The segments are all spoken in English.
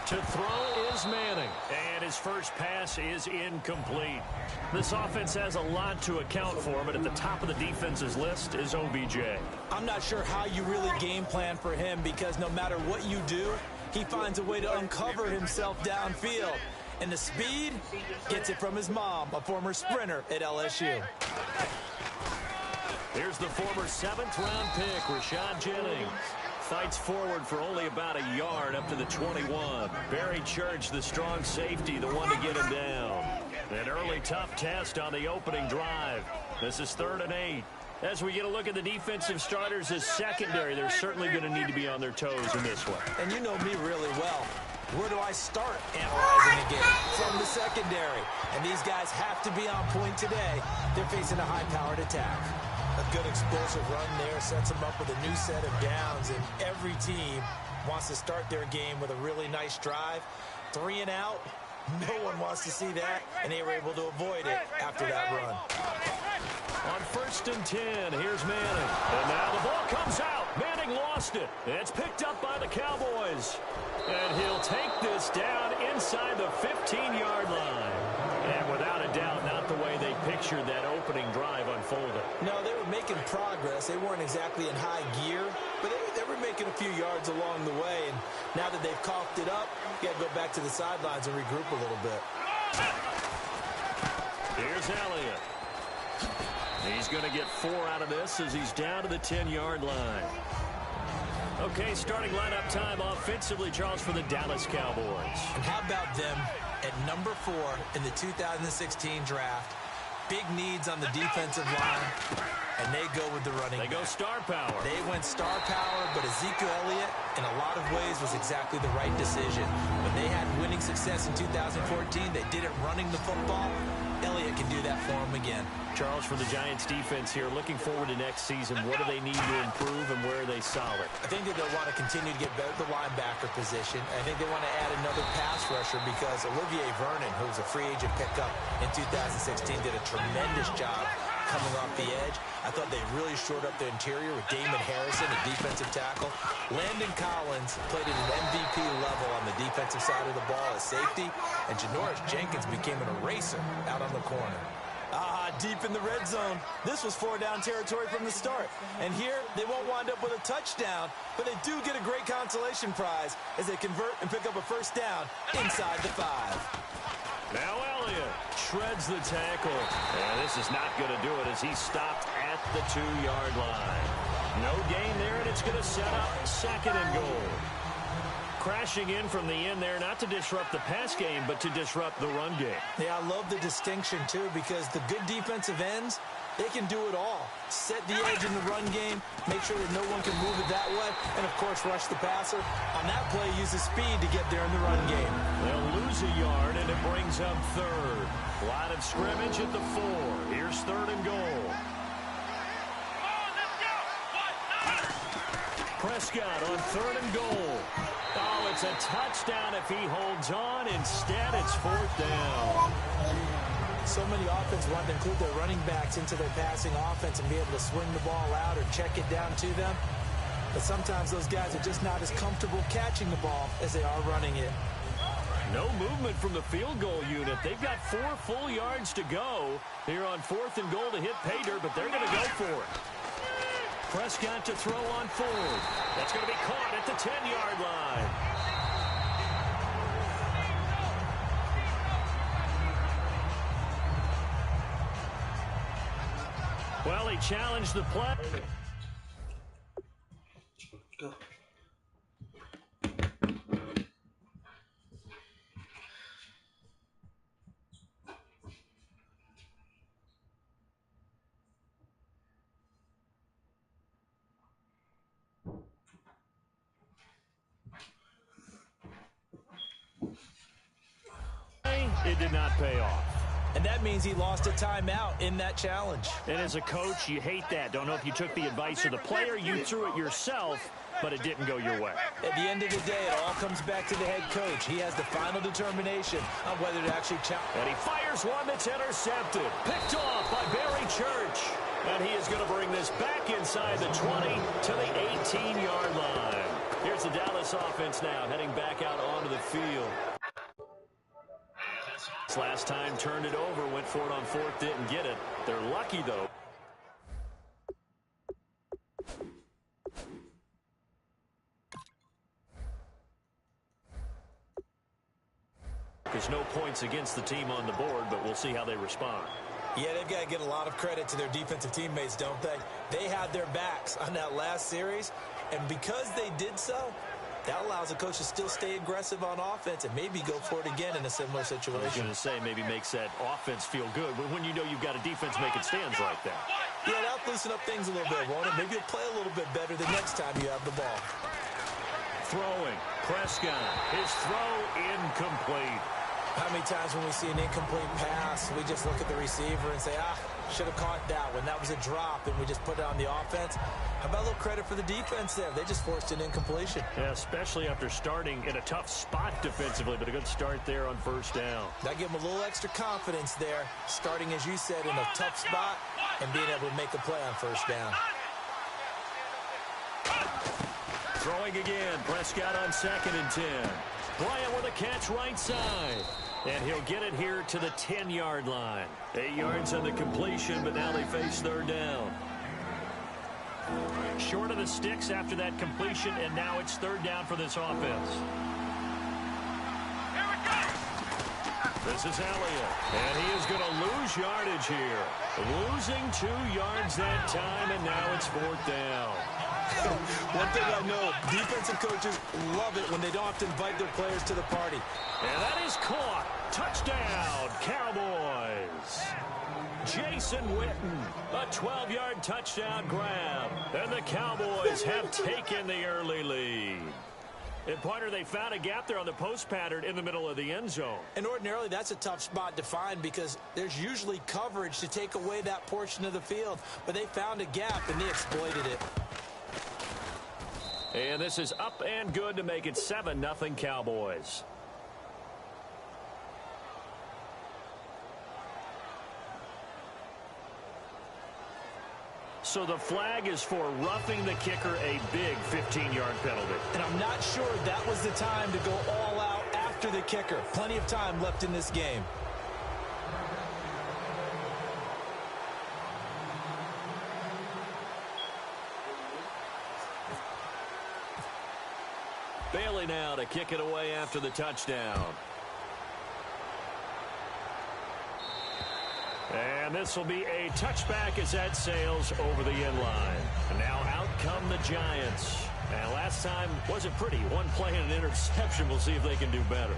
To throw is Manning, and his first pass is incomplete. This offense has a lot to account for, but at the top of the defense's list is OBJ. I'm not sure how you really game plan for him, because no matter what you do, he finds a way to uncover himself downfield. And the speed gets it from his mom, a former sprinter at LSU. Here's the former 7th-round pick, Rashad Jennings. Fights forward for only about a yard up to the 21. Barry Church, the strong safety, the one to get him down. An early tough test on the opening drive. This is 3rd and 8. As we get a look at the defensive starters as secondary, they're certainly going to need to be on their toes in this one. And you know me really well. Where do I start analyzing the game? From the secondary. And these guys have to be on point today. They're facing a high-powered attack. A good explosive run there sets them up with a new set of downs, and every team wants to start their game with a really nice drive. 3 and out, no one wants to see that, and they were able to avoid it after that run. On 1st and 10, here's Manning. And now the ball comes out. Manning lost it. It's picked up by the Cowboys. And he'll take this down inside the 15-yard line. And without a doubt, not the way they pictured that opening drive unfolded. No, they were making progress. They weren't exactly in high gear, but they were making a few yards along the way. And now that they've coughed it up, you got to go back to the sidelines and regroup a little bit. Here's Elliott. He's going to get 4 out of this as he's down to the 10-yard line. Okay, starting lineup time offensively, Charles, for the Dallas Cowboys. And how about them at number 4 in the 2016 draft? Big needs on the defensive line, and they go with the running back. They go star power. They went star power, but Ezekiel Elliott, in a lot of ways, was exactly the right decision. When they had winning success in 2014, they did it running the football. Elliott can do that for them again. Charles, for the Giants defense here, looking forward to next season, what do they need to improve and where are they solid? I think that they'll want to continue to get better at the linebacker position. I think they want to add another pass rusher because Olivier Vernon, who was a free agent pickup in 2016, did a tremendous job coming off the edge. I thought they really shored up the interior with Damon Harrison, a defensive tackle. Landon Collins played at an MVP level on the defensive side of the ball as safety, and Janoris Jenkins became an eraser out on the corner. Deep in the red zone. This was 4-down territory from the start. And here, they won't wind up with a touchdown, but they do get a great consolation prize as they convert and pick up a 1st down inside the 5. Now Elliott shreds the tackle. And this is not going to do it as he stopped at the 2-yard line. No gain there, and it's going to set up 2nd and goal. Crashing in from the end there, not to disrupt the pass game, but to disrupt the run game. Yeah, I love the distinction, too, because the good defensive ends, they can do it all. Set the edge in the run game, make sure that no one can move it that way, and, of course, rush the passer. On that play, use the speed to get there in the run game. They'll lose a yard, and it brings up 3rd. Line of scrimmage at the 4. Here's 3rd and goal. Prescott on 3rd and goal. Oh, it's a touchdown if he holds on. Instead, it's 4th down. So many offenses want to include their running backs into their passing offense and be able to swing the ball out or check it down to them. But sometimes those guys are just not as comfortable catching the ball as they are running it. No movement from the field goal unit. They've got 4 full yards to go here on 4th and goal to hit pay dirt, but they're going to go for it. Prescott to throw on 4th. That's going to be caught at the 10-yard line. Well, he challenged the play. Go. It did not pay off. And that means he lost a timeout in that challenge. And as a coach, you hate that. Don't know if you took the advice of the player, you threw it yourself, but it didn't go your way. At the end of the day, it all comes back to the head coach. He has the final determination on whether to actually challenge. And he fires one that's intercepted. Picked off by Barry Church. And he is going to bring this back inside the 20 to the 18-yard line. Here's the Dallas offense now, heading back out onto the field. This last time turned it over, went for it on fourth, didn't get it. They're lucky, though. There's no points against the team on the board, but we'll see how they respond. Yeah, they've got to get a lot of credit to their defensive teammates, don't they? They had their backs on that last series, and because they did so, that allows the coach to still stay aggressive on offense and maybe go for it again in a similar situation. I was going to say maybe makes that offense feel good, but when you know you've got a defense making stands like that. Yeah, that'll loosen up things a little bit, won't it? Maybe you'll play a little bit better the next time you have the ball. Throwing, Prescott, his throw incomplete. How many times when we see an incomplete pass, we just look at the receiver and say, should have caught that one. That was a drop, and we just put it on the offense. How about a little credit for the defense there? They just forced an incompletion. Yeah, especially after starting in a tough spot defensively, but a good start there on first down. That gave them a little extra confidence there, starting, as you said, in a tough spot and being able to make a play on first down. Throwing again, Prescott on 2nd and 10. Bryant with a catch right side. And he'll get it here to the 10-yard line. 8 yards on the completion, but now they face third down. Short of the sticks after that completion, and now it's third down for this offense. This is Elliott, and he is going to lose yardage here. Losing 2 yards that time, and now it's fourth down. One thing I know, defensive coaches love it when they don't have to invite their players to the party. And that is caught. Touchdown, Cowboys. Jason Witten, a 12-yard touchdown grab. And the Cowboys have taken the early lead. And, partner, they found a gap there on the post pattern in the middle of the end zone. And ordinarily, that's a tough spot to find because there's usually coverage to take away that portion of the field. But they found a gap, and they exploited it. And this is up and good to make it 7-0 Cowboys. So the flag is for roughing the kicker, a big 15-yard penalty. And I'm not sure that was the time to go all out after the kicker. Plenty of time left in this game. Bailey now to kick it away after the touchdown. And this will be a touchback as that sails over the end line. And now out come the Giants. And last time wasn't pretty. One play and an interception. We'll see if they can do better.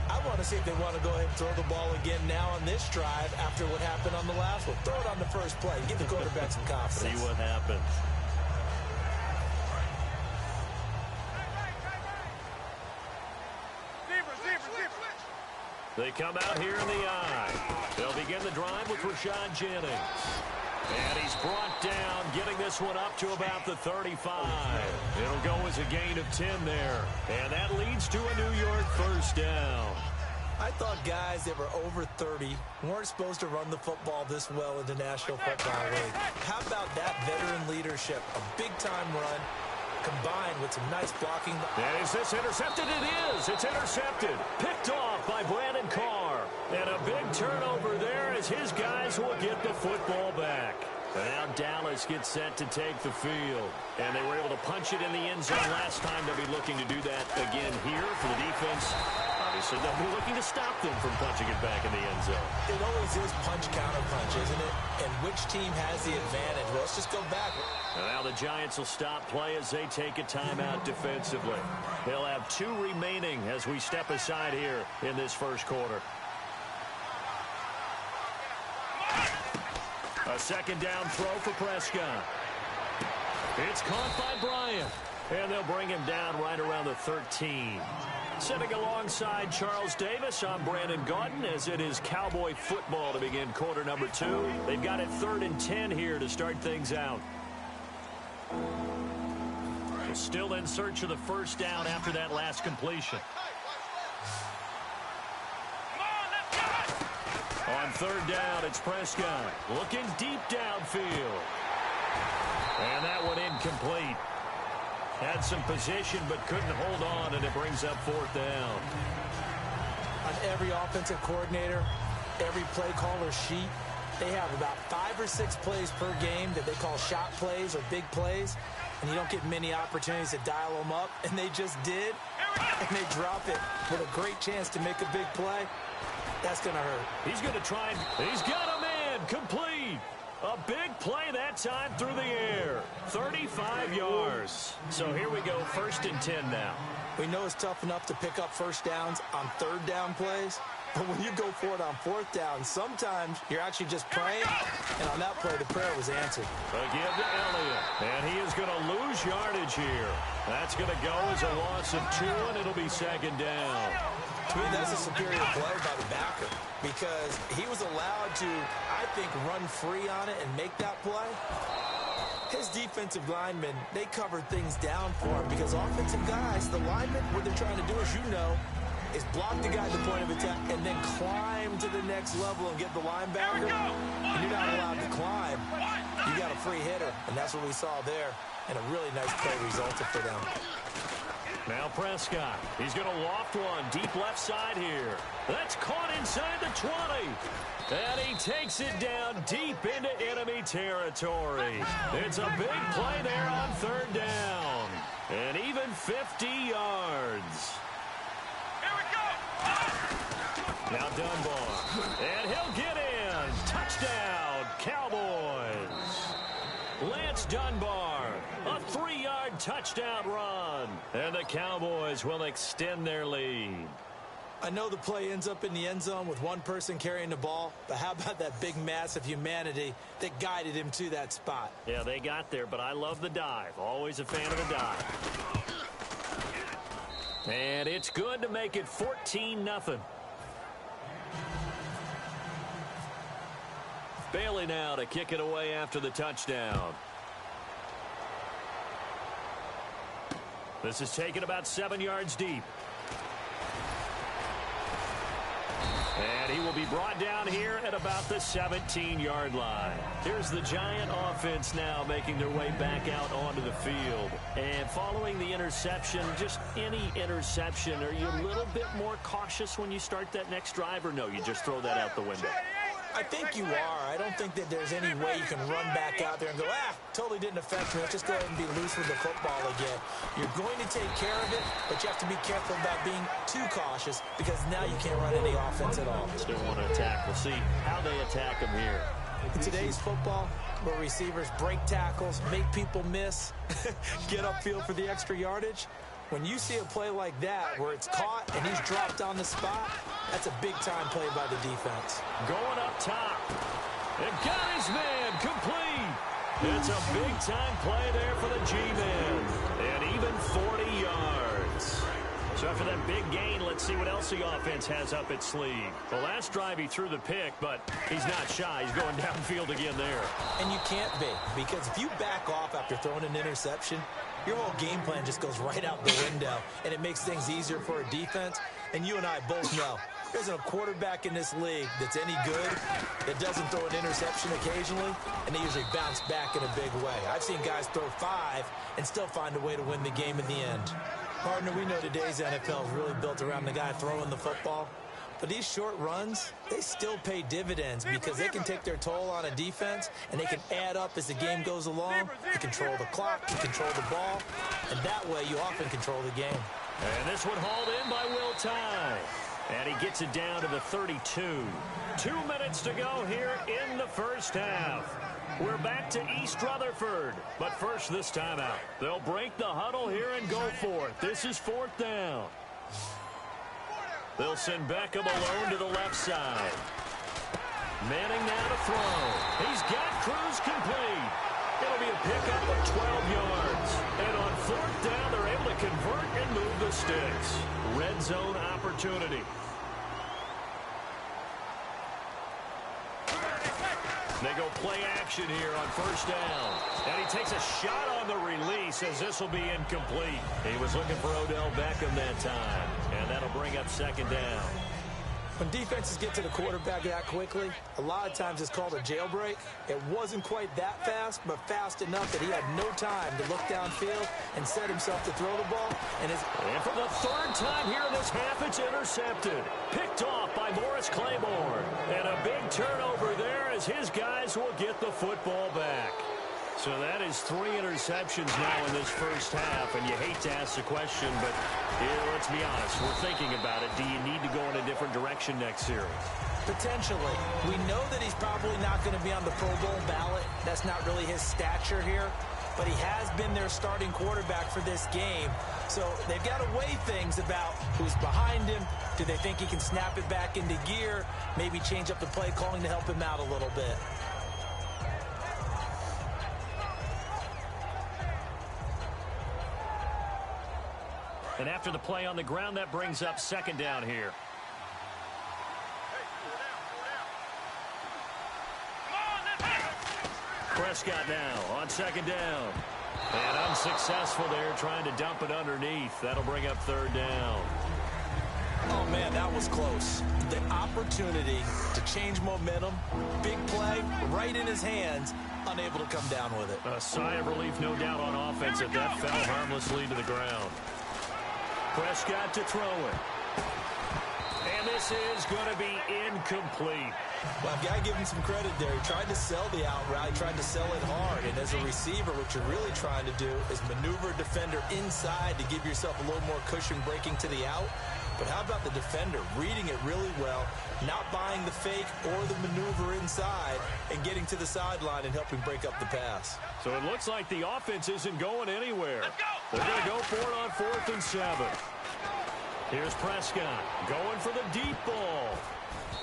I want to see if they want to go ahead and throw the ball again now on this drive after what happened on the last one. Throw it on the first play. Give the quarterback some confidence. See what happens. They come out here in the eye. They'll begin the drive with Rashad Jennings. And he's brought down, getting this one up to about the 35. It'll go as a gain of 10 there. And that leads to a New York first down. I thought guys that were over 30 weren't supposed to run the football this well in the National Football League. How about that veteran leadership? A big-time run combined with some nice blocking. And is this intercepted? It is. It's intercepted. Picked off by Brandon Carr. And a big turnover there as his guys will get the football back. And now Dallas gets set to take the field. And they were able to punch it in the end zone last time. They'll be looking to do that again here for the defense. Obviously, they'll be looking to stop them from punching it back in the end zone. It always is punch-counter-punch, isn't it? And which team has the advantage? Well, let's just go back. And now the Giants will stop play as they take a timeout defensively. They'll have 2 remaining as we step aside here in this first quarter. A second down throw for Prescott. It's caught by Bryant. And they'll bring him down right around the 13. Sitting alongside Charles Davis, I'm Brandon Gaudin as it is Cowboy football to begin quarter number 2. They've got it 3rd and 10 here to start things out. Still in search of the first down after that last completion. On 3rd down, it's Prescott looking deep downfield. And that one incomplete. Had some position but couldn't hold on, and it brings up 4th down. On every offensive coordinator, every play caller sheet, they have about 5 or 6 plays per game that they call shot plays or big plays, and you don't get many opportunities to dial them up, and they just did, and they drop it with a great chance to make a big play. That's going to hurt. He's going to try and he's got a man complete. A big play that time through the air. 35 yards. So here we go, 1st and 10 now. We know it's tough enough to pick up first downs on 3rd down plays, but when you go for it on 4th down, sometimes you're actually just praying, and on that play, the prayer was answered. Again to Elliott, and he is going to lose yardage here. That's going to go as a loss of 2, and it'll be 2nd down. To me, that's a superior play by the backer because he was allowed to, I think, run free on it and make that play. His defensive linemen, they covered things down for him because offensive guys, the linemen, what they're trying to do, as you know, is block the guy at the point of attack and then climb to the next level and get the linebacker. And you're not allowed to climb. You got a free hitter, and that's what we saw there. And a really nice play resulted for them. Now Prescott, he's going to loft one deep left side here. That's caught inside the 20. And he takes it down deep into enemy territory. It's a big play there on 3rd down. And even 50 yards. Here we go. Now Dunbar. And he'll get in. Touchdown, Cowboys. Lance Dunbar, a 3-yard touchdown run. And the Cowboys will extend their lead. I know the play ends up in the end zone with one person carrying the ball, but how about that big mass of humanity that guided him to that spot? Yeah, they got there, but I love the dive. Always a fan of the dive. And it's good to make it 14-0. Bailey now to kick it away after the touchdown. This is taken about 7 yards deep. And he will be brought down here at about the 17-yard line. Here's the Giant offense now making their way back out onto the field. And following the interception, just any interception, are you a little bit more cautious when you start that next drive, or no, you just throw that out the window? I think you are. I don't think that there's any way you can run back out there and go, totally didn't affect me. Let's just go ahead and be loose with the football again. You're going to take care of it, but you have to be careful about being too cautious because now you can't run any offense at all. Still want to attack. We'll see how they attack them here. In today's football, where receivers break tackles, make people miss, get upfield for the extra yardage, when you see a play like that where it's caught and he's dropped on the spot, that's a big-time play by the defense. Going up top. And got his man complete. It's a big-time play there for the G-Man. And even 40 yards. So after that big gain, let's see what else the offense has up its sleeve. The last drive he threw the pick, but he's not shy. He's going downfield again there. And you can't be, because if you back off after throwing an interception, your whole game plan just goes right out the window, and it makes things easier for a defense. And you and I both know there isn't a quarterback in this league that's any good that doesn't throw an interception occasionally, and they usually bounce back in a big way. I've seen guys throw 5 and still find a way to win the game in the end. Partner, we know today's NFL is really built around the guy throwing the football. But these short runs, they still pay dividends because they can take their toll on a defense and they can add up as the game goes along. You control the clock, you control the ball, and that way you often control the game. And this one hauled in by Will Tye. And he gets it down to the 32. 2 minutes to go here in the first half. We're back to East Rutherford. But first, this timeout. They'll break the huddle here and go for it. This is 4th down. They'll send Beckham alone to the left side. Manning now to throw. He's got Cruz complete. It'll be a pickup of 12 yards. And on 4th down, they're able to convert and move the sticks. Red zone opportunity. They go play action here on 1st down. And he takes a shot on the release as this will be incomplete. He was looking for Odell Beckham that time. And that'll bring up 2nd down. When defenses get to the quarterback that quickly, a lot of times it's called a jailbreak. It wasn't quite that fast, but fast enough that he had no time to look downfield and set himself to throw the ball. And for the third time here in this half, it's intercepted. Picked off by Morris Claiborne. And a big turnover there as his guys will get the football back. So that is 3 interceptions now in this first half, and you hate to ask the question, but let's be honest, we're thinking about it. Do you need to go in a different direction next series? Potentially. We know that he's probably not going to be on the Pro Bowl ballot. That's not really his stature here, but he has been their starting quarterback for this game. So they've got to weigh things about who's behind him. Do they think he can snap it back into gear? Maybe change up the play calling to help him out a little bit. And after the play on the ground, that brings up second down here. Prescott now on second down. And unsuccessful there, trying to dump it underneath. That'll bring up third down. Oh, man, that was close. The opportunity to change momentum, big play, right in his hands, unable to come down with it. A sigh of relief, no doubt, on offense that fell harmlessly to the ground. Prescott to throw it. And this is going to be incomplete. Well, I've got to give him some credit there. He tried to sell the out route, tried to sell it hard. And as a receiver, what you're really trying to do is maneuver a defender inside to give yourself a little more cushion breaking to the out. But how about the defender reading it really well, not buying the fake or the maneuver inside, and getting to the sideline and helping break up the pass. So it looks like the offense isn't going anywhere. They're going to go for it on 4th and 7. Here's Prescott going for the deep ball.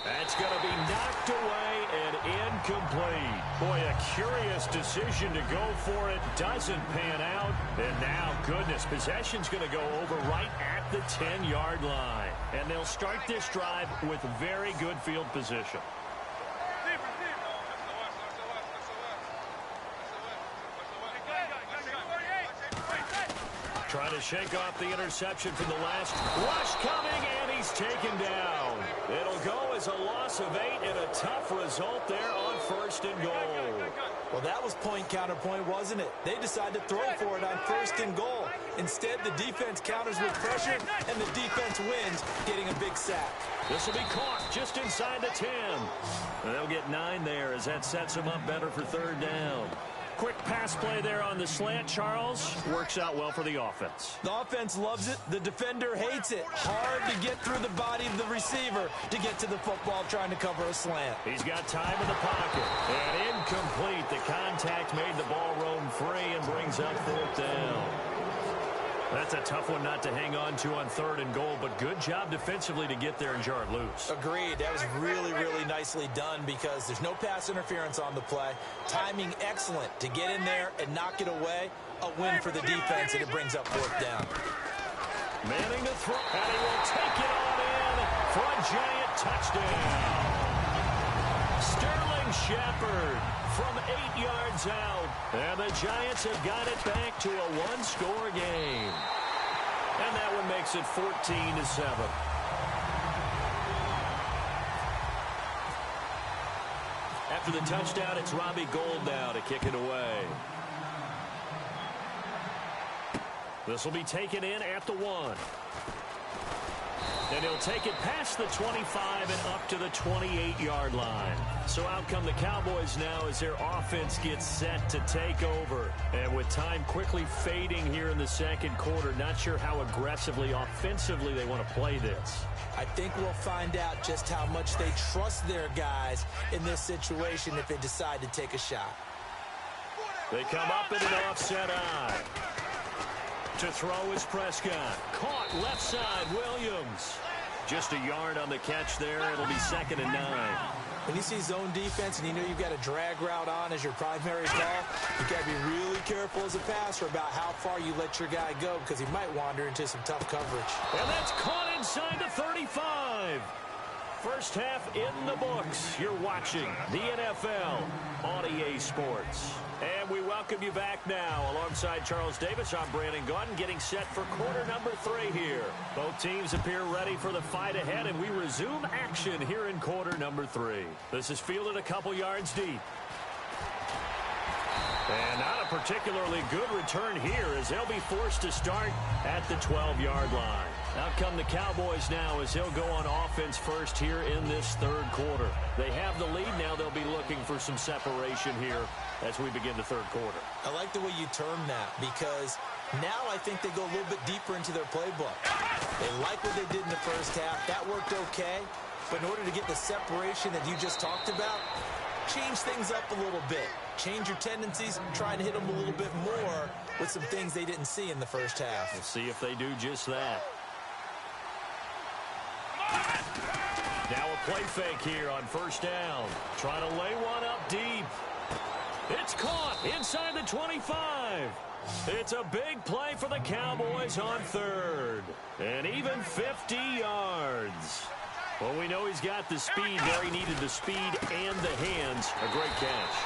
That's going to be knocked away and incomplete. Boy, a curious decision to go for it. Doesn't pan out. And now, goodness, possession's going to go over right at the 10-yard line. And they'll start this drive with very good field position. Trying to shake off the interception from the last rush coming, and he's taken down. It'll go as a loss of 8 and a tough result there on 1st and goal. Well, that was point counterpoint, wasn't it? They decided to throw for it on 1st and goal. Instead, the defense counters with pressure, and the defense wins, getting a big sack. This will be caught just inside the 10. They'll get 9 there as that sets them up better for 3rd down. Quick pass play there on the slant, Charles. Works out well for the offense. The offense loves it. The defender hates it. Hard to get through the body of the receiver to get to the football trying to cover a slant. He's got time in the pocket. And incomplete. The contact made the ball roam free and brings up 4th down. That's a tough one not to hang on to on 3rd and goal, but good job defensively to get there and jar it loose. Agreed. That was really, really nicely done because there's no pass interference on the play. Timing excellent to get in there and knock it away. A win for the defense, and it brings up 4th down. Manning to throw, and he will take it on in for a giant touchdown. Sterling Shepard from 8 yards out. And the Giants have got it back to a 1-score game. And that one makes it 14-7. After the touchdown, it's Robbie Gould now to kick it away. This will be taken in at the 1. And he'll take it past the 25 and up to the 28-yard line. So out come the Cowboys now as their offense gets set to take over. And with time quickly fading here in the second quarter, not sure how aggressively, offensively they want to play this. I think we'll find out just how much they trust their guys in this situation if they decide to take a shot. They come up in an offset eye. To throw is Prescott. Caught left side, Williams. Just a yard on the catch there. It'll be 2nd and 9. When you see zone defense and you know you've got a drag route on as your primary call, you've got to be really careful as a passer about how far you let your guy go because he might wander into some tough coverage. And that's caught inside the 35. First half in the books. You're watching the NFL on EA Sports. And we welcome you back now. Alongside Charles Davis, I'm Brandon Gaudin, getting set for quarter number 3 here. Both teams appear ready for the fight ahead, and we resume action here in quarter number 3. This is fielded a couple yards deep. And not a particularly good return here, as they'll be forced to start at the 12-yard line. Out come the Cowboys now, as they'll go on offense first here in this third quarter. They have the lead now. They'll be looking for some separation here as we begin the third quarter. I like the way you term that, because now I think they go a little bit deeper into their playbook. They like what they did in the first half. That worked okay. But in order to get the separation that you just talked about, change things up a little bit. Change your tendencies, try and hit them a little bit more with some things they didn't see in the first half. We'll see if they do just that. Now a play fake here on first down. Trying to lay one up deep. It's caught inside the 25. It's a big play for the Cowboys on third. And even 50 yards. Well, we know he's got the speed there. He needed the speed and the hands. A great catch.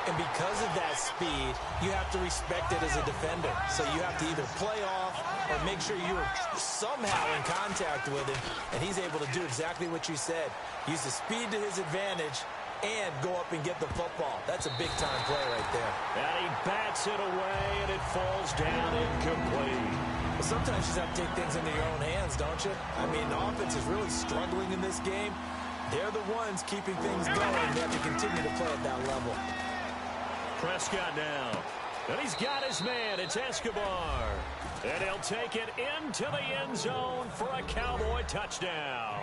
And because of that speed, you have to respect it as a defender. So you have to either play off or make sure you're somehow in contact with him. And he's able to do exactly what you said. Use the speed to his advantage and go up and get the football. That's a big-time play right there. And he bats it away, and it falls down incomplete. Well, sometimes you just have to take things into your own hands, don't you? I mean, the offense is really struggling in this game. They're the ones keeping things going. They have to continue to play at that level. Prescott now. And he's got his man. It's Escobar. And he'll take it into the end zone for a Cowboy touchdown.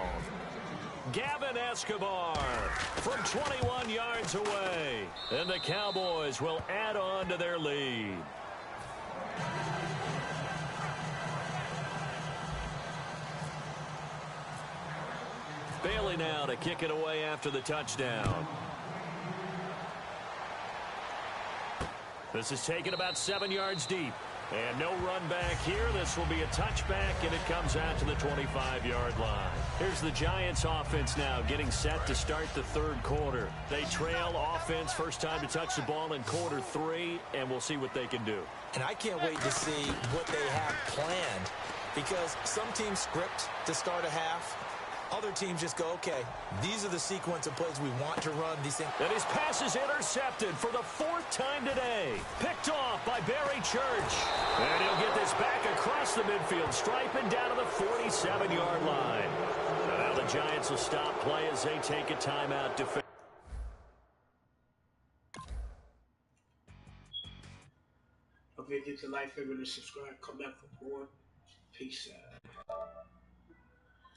Gavin Escobar from 21 yards away. And the Cowboys will add on to their lead. Bailey now to kick it away after the touchdown. This is taken about 7 yards deep. And no run back here. This will be a touchback, and it comes out to the 25-yard line. Here's the Giants offense now getting set to start the third quarter. They trail offense, first time to touch the ball in quarter 3, and we'll see what they can do. And I can't wait to see what they have planned, because some teams script to start a half. Other teams just go, okay, these are the sequence of plays we want to run. These things. And his pass is intercepted for the 4th time today. Picked off by Barry Church. And he'll get this back across the midfield stripe and down to the 47-yard line. And now the Giants will stop play as they take a timeout defense. Don't forget to like, favorite, and subscribe. Come back for more. Peace out.